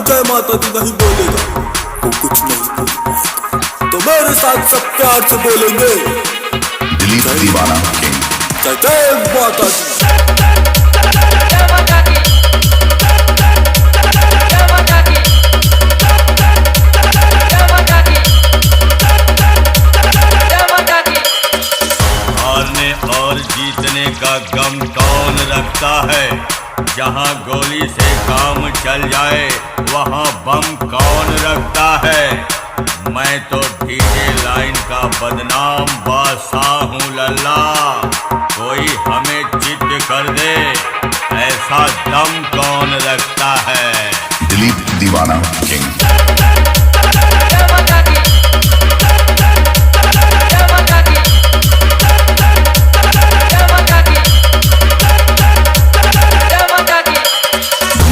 जय माता दी नहीं बोलेगा वो कुछ नहीं बोलेगा। तो मेरे साथ सब प्यार से बोलेंगे दिलीप दीवाना किंग। जय जय माता दी। हारने और जीतने का गम कौन रखता है? जहाँ गोली से काम चल जाए वहाँ बम कौन रखता है? मैं तो डीजे लाइन का बदनाम बादशाह हूँ लल्ला। कोई हमें चित कर दे ऐसा दम कौन रखता है? दिलीप दीवाना king.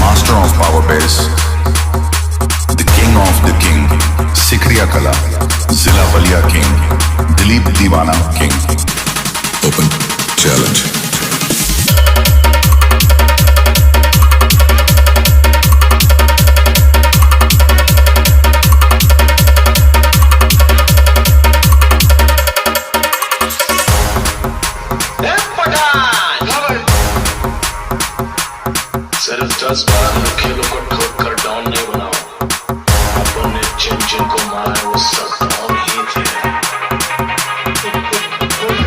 Master of power bass, the king of the king, Sikriya Kala, Zila Balia king, Dileep Deewana king. Open challenge. सिर्फ 10-12 खेलों को ठोक कर डॉन नहीं बनाओ। अपन ने जिन को मारा है वो सब डॉन ही थे।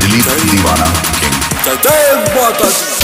Dileep Deewana king. जय जय माता दी।